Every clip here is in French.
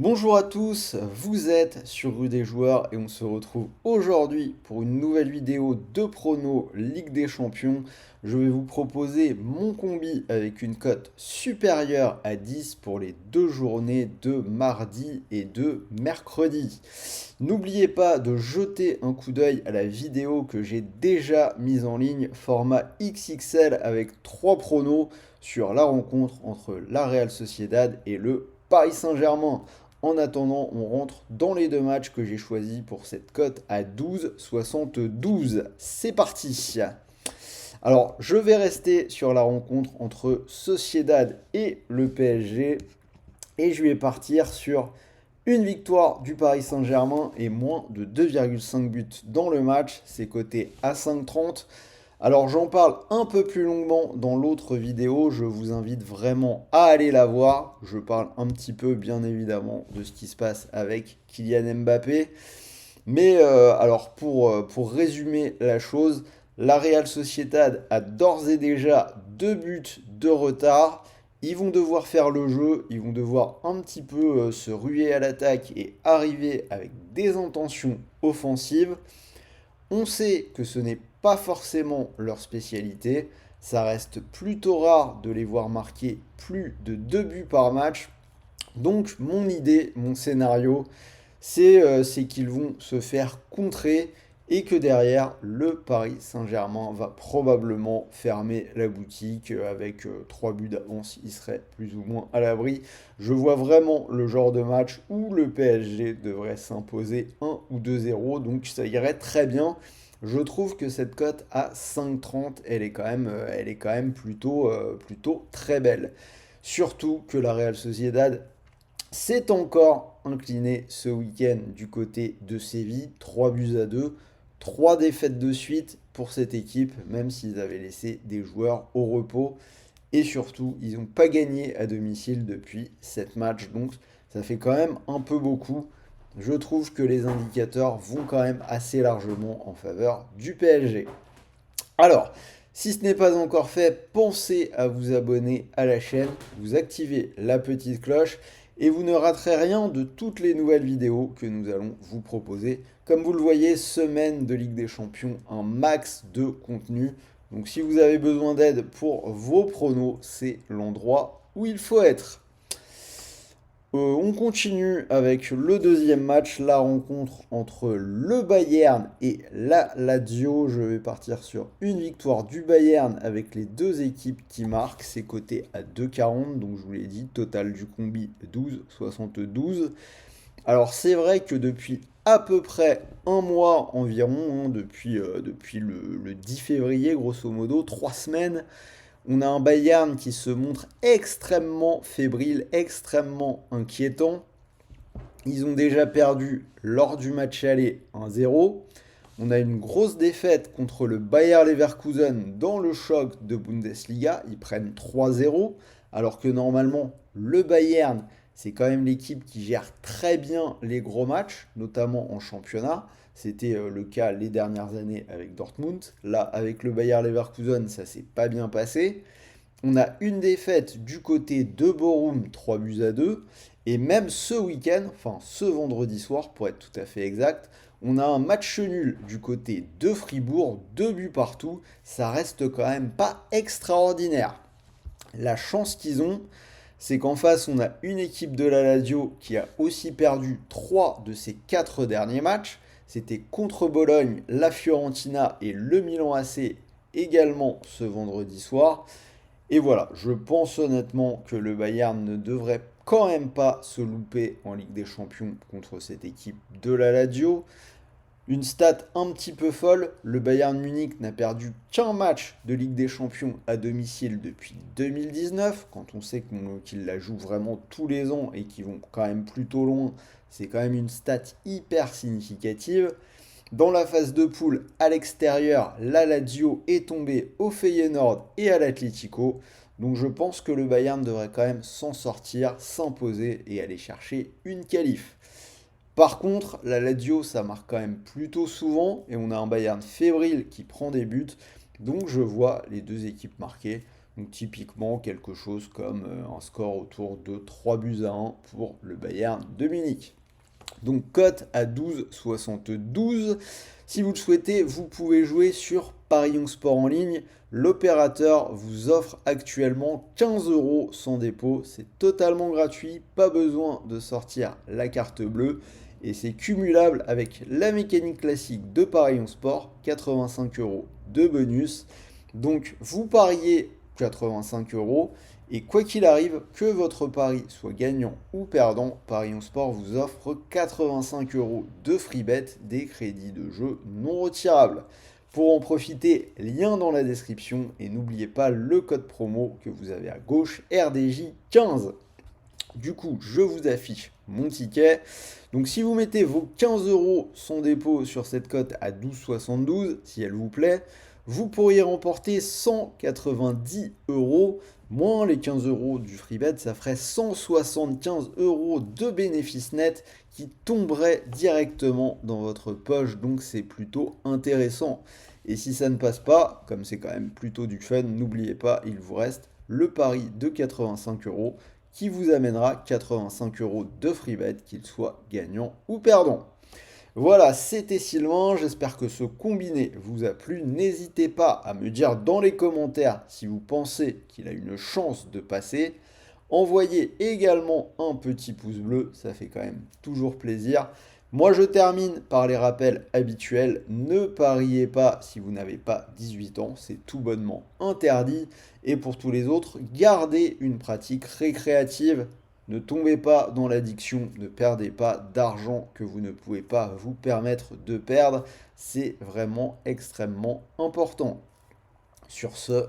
Bonjour à tous, vous êtes sur Rue des Joueurs et on se retrouve aujourd'hui pour une nouvelle vidéo de prono Ligue des Champions. Je vais vous proposer mon combi avec une cote supérieure à 10 pour les deux journées de mardi et de mercredi. N'oubliez pas de jeter un coup d'œil à la vidéo que j'ai déjà mise en ligne, format XXL avec 3 pronos sur la rencontre entre la Real Sociedad et le Paris Saint-Germain. En attendant, on rentre dans les deux matchs que j'ai choisis pour cette cote à 12,72. C'est parti. Alors, je vais rester sur la rencontre entre Sociedad et le PSG et je vais partir sur une victoire du Paris Saint-Germain et moins de 2,5 buts dans le match. C'est coté à 5,30. Alors j'en parle un peu plus longuement dans l'autre vidéo, je vous invite vraiment à aller la voir. Je parle un petit peu bien évidemment de ce qui se passe avec Kylian Mbappé. Mais pour résumer la chose, la Real Sociedad a d'ores et déjà 2 buts de retard. Ils vont devoir faire le jeu, ils vont devoir un petit peu se ruer à l'attaque et arriver avec des intentions offensives. On sait que ce n'est pas forcément leur spécialité. Ça reste plutôt rare de les voir marquer plus de 2 buts par match. Donc mon idée, mon scénario, c'est qu'ils vont se faire contrer et que derrière, le Paris Saint-Germain va probablement fermer la boutique avec 3 buts d'avance. Il serait plus ou moins à l'abri. Je vois vraiment le genre de match où le PSG devrait s'imposer 1 ou 2-0. Donc ça irait très bien. Je trouve que cette cote à 5,30, elle est quand même plutôt très belle. Surtout que la Real Sociedad s'est encore incliné ce week-end du côté de Séville, 3 buts à 2, 3 défaites de suite pour cette équipe, même s'ils avaient laissé des joueurs au repos. Et surtout, ils n'ont pas gagné à domicile depuis 7 matchs, donc ça fait quand même un peu beaucoup. Je trouve que les indicateurs vont quand même assez largement en faveur du PSG. Alors, si ce n'est pas encore fait, pensez à vous abonner à la chaîne, vous activez la petite cloche et vous ne raterez rien de toutes les nouvelles vidéos que nous allons vous proposer. Comme vous le voyez, semaine de Ligue des Champions, un max de contenu. Donc si vous avez besoin d'aide pour vos pronos, c'est l'endroit où il faut être. On continue avec le deuxième match, la rencontre entre le Bayern et la Lazio. Je vais partir sur une victoire du Bayern avec les deux équipes qui marquent. C'est coté à 2,40, donc je vous l'ai dit, total du combi 12,72. Alors c'est vrai que depuis à peu près un mois environ, depuis le 10 février, grosso modo, 3 semaines, on a un Bayern qui se montre extrêmement fébrile, extrêmement inquiétant. Ils ont déjà perdu lors du match aller 1-0. On a une grosse défaite contre le Bayer Leverkusen dans le choc de Bundesliga. Ils prennent 3-0, alors que normalement, le Bayern, c'est quand même l'équipe qui gère très bien les gros matchs, notamment en championnat. C'était le cas les dernières années avec Dortmund. Là, avec le Bayer Leverkusen, ça s'est pas bien passé. On a une défaite du côté de Bochum, 3 buts à 2. Et même ce week-end, enfin ce vendredi soir pour être tout à fait exact, on a un match nul du côté de Fribourg, 2 buts partout. Ça reste quand même pas extraordinaire. La chance qu'ils ont, c'est qu'en face, on a une équipe de la Lazio qui a aussi perdu 3 de ses 4 derniers matchs. C'était contre Bologne, la Fiorentina et le Milan AC également ce vendredi soir. Et voilà, je pense honnêtement que le Bayern ne devrait quand même pas se louper en Ligue des Champions contre cette équipe de la Lazio. Une stat un petit peu folle, le Bayern Munich n'a perdu qu'un match de Ligue des Champions à domicile depuis 2019. Quand on sait qu'ils la jouent vraiment tous les ans et qu'ils vont quand même plutôt loin, c'est quand même une stat hyper significative. Dans la phase de poule, à l'extérieur, la Lazio est tombée au Feyenoord et à l'Atlético. Donc je pense que le Bayern devrait quand même s'en sortir, s'imposer et aller chercher une qualif. Par contre, la Lazio, ça marque quand même plutôt souvent et on a un Bayern fébrile qui prend des buts. Donc je vois les deux équipes marquer. Donc typiquement quelque chose comme un score autour de 3 buts à 1 pour le Bayern de Munich. Donc cote à 12,72. Si vous le souhaitez, vous pouvez jouer sur Paris Young Sport en ligne. L'opérateur vous offre actuellement 15 euros sans dépôt. C'est totalement gratuit, pas besoin de sortir la carte bleue. Et c'est cumulable avec la mécanique classique de Paris Young Sport, 85 euros de bonus. Donc vous pariez 85 euros. Et quoi qu'il arrive, que votre pari soit gagnant ou perdant, Paris On Sport vous offre 85 euros de free bet, des crédits de jeu non retirables. Pour en profiter, lien dans la description et n'oubliez pas le code promo que vous avez à gauche, RDJ15. Du coup, je vous affiche mon ticket. Donc si vous mettez vos 15 euros sans dépôt sur cette cote à 12,72, si elle vous plaît, vous pourriez remporter 190 euros, moins les 15 euros du freebet, ça ferait 175 euros de bénéfices nets qui tomberaient directement dans votre poche, donc c'est plutôt intéressant. Et si ça ne passe pas, comme c'est quand même plutôt du fun, n'oubliez pas, il vous reste le pari de 85 euros qui vous amènera 85 euros de free bet, qu'il soit gagnant ou perdant. Voilà, c'était Sylvain, j'espère que ce combiné vous a plu. N'hésitez pas à me dire dans les commentaires si vous pensez qu'il a une chance de passer. Envoyez également un petit pouce bleu, ça fait quand même toujours plaisir. Moi je termine par les rappels habituels. Ne pariez pas si vous n'avez pas 18 ans, c'est tout bonnement interdit. Et pour tous les autres, gardez une pratique récréative. Ne tombez pas dans l'addiction, ne perdez pas d'argent que vous ne pouvez pas vous permettre de perdre. C'est vraiment extrêmement important. Sur ce,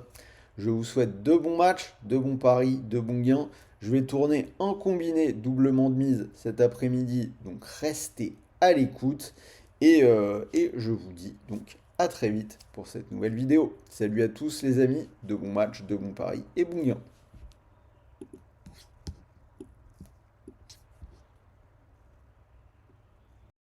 je vous souhaite de bons matchs, de bons paris, de bons gains. Je vais tourner un combiné doublement de mise cet après-midi, donc restez à l'écoute. Et je vous dis donc à très vite pour cette nouvelle vidéo. Salut à tous les amis, de bons matchs, de bons paris et bons gains.